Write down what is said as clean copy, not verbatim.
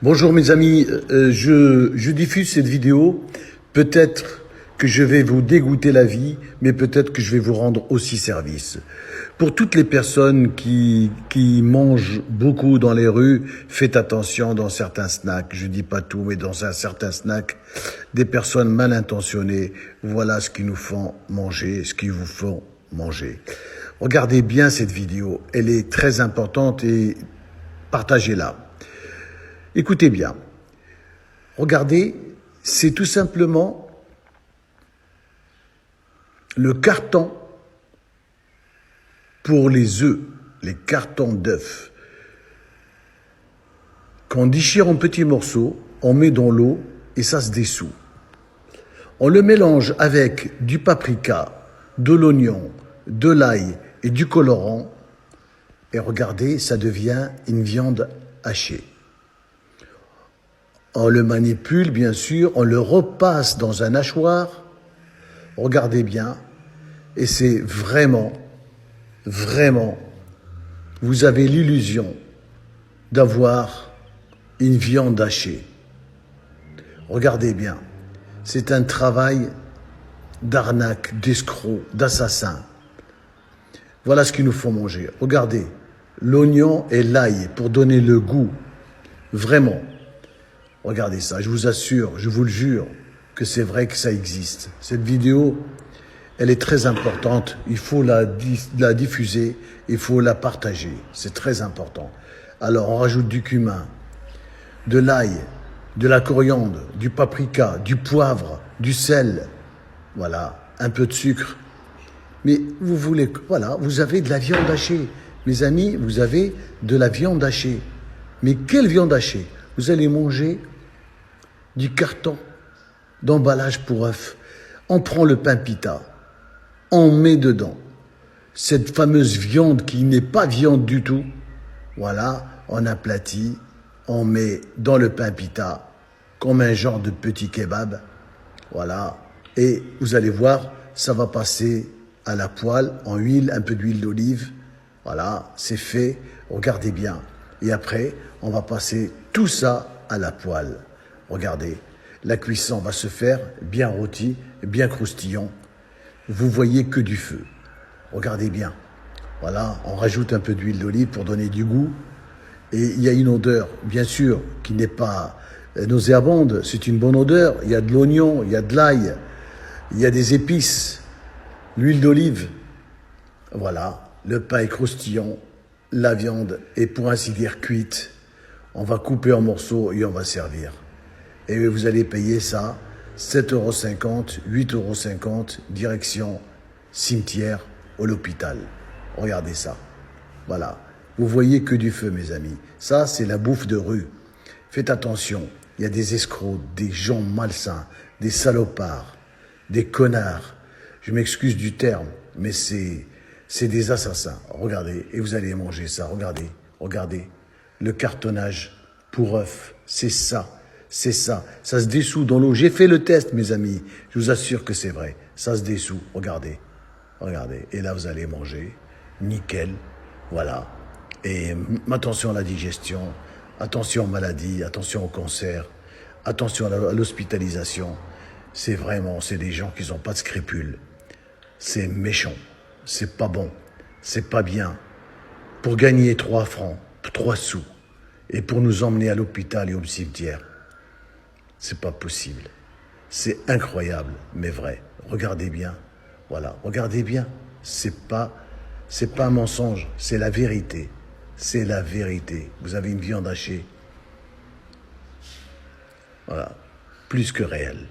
Bonjour mes amis, je diffuse cette vidéo, peut-être que je vais vous dégoûter la vie, mais peut-être que je vais vous rendre aussi service. Pour toutes les personnes qui mangent beaucoup dans les rues, faites attention dans certains snacks, je dis pas tout, mais dans un certain snack, des personnes mal intentionnées, voilà ce qu'ils nous font manger, ce qu'ils vous font manger. Regardez bien cette vidéo, elle est très importante et partagez-la. Écoutez bien, regardez, c'est tout simplement le carton pour les œufs, les cartons d'œufs, qu'on déchire en petits morceaux, on met dans l'eau et ça se dissout. On le mélange avec du paprika, de l'oignon, de l'ail et du colorant et regardez, ça devient une viande hachée. On le manipule, bien sûr, on le repasse dans un hachoir. Regardez bien. Et c'est vraiment, vous avez l'illusion d'avoir une viande hachée. Regardez bien. C'est un travail d'arnaque, d'escroc, d'assassin. Voilà ce qu'il nous faut manger. Regardez, l'oignon et l'ail pour donner le goût. Vraiment. Regardez ça, je vous assure, je vous le jure, que c'est vrai que ça existe. Cette vidéo, elle est très importante, il faut la diffuser, il faut la partager, c'est très important. Alors on rajoute du cumin, de l'ail, de la coriandre, du paprika, du poivre, du sel, voilà, un peu de sucre. Mais vous voulez, voilà, vous avez de la viande hachée. Mes amis, vous avez de la viande hachée. Mais quelle viande hachée? Vous allez manger du carton d'emballage pour œufs. On prend le pain pita, on met dedans cette fameuse viande qui n'est pas viande du tout. Voilà, on aplatit, on met dans le pain pita comme un genre de petit kebab. Voilà, et vous allez voir, ça va passer à la poêle, en huile, un peu d'huile d'olive. Voilà, c'est fait, regardez bien. Et après, on va passer tout ça à la poêle. Regardez, la cuisson va se faire bien rôti, bien croustillant. Vous voyez que du feu. Regardez bien. Voilà, on rajoute un peu d'huile d'olive pour donner du goût. Et il y a une odeur, bien sûr, qui n'est pas nauséabonde. C'est une bonne odeur. Il y a de l'oignon, il y a de l'ail, il y a des épices, l'huile d'olive. Voilà, le pain est croustillant. La viande est pour ainsi dire cuite. On va couper en morceaux et on va servir. Et vous allez payer ça 7,50 €, 8,50 €, direction cimetière ou l'hôpital. Regardez ça. Voilà. Vous voyez que du feu, mes amis. Ça, c'est la bouffe de rue. Faites attention. Il y a des escrocs, des gens malsains, des salopards, des connards. Je m'excuse du terme, mais c'est des assassins. Regardez, et vous allez manger ça. Regardez, regardez. Le cartonnage pour œufs, c'est ça. C'est ça. Ça se dissout dans l'eau. J'ai fait le test, mes amis. Je vous assure que c'est vrai. Ça se dissout. Regardez. Regardez. Et là, vous allez manger. Nickel. Voilà. Et attention à la digestion. Attention aux maladies. Attention au cancer. Attention à l'hospitalisation. C'est des gens qui n'ont pas de scrupules. C'est méchant. C'est pas bon. C'est pas bien. Pour gagner 3 francs, 3 sous, et pour nous emmener à l'hôpital et au cimetière, c'est pas possible. C'est incroyable, mais vrai. Regardez bien. Voilà, regardez bien. C'est pas un mensonge, c'est la vérité. C'est la vérité. Vous avez une viande hachée. Voilà, plus que réelle.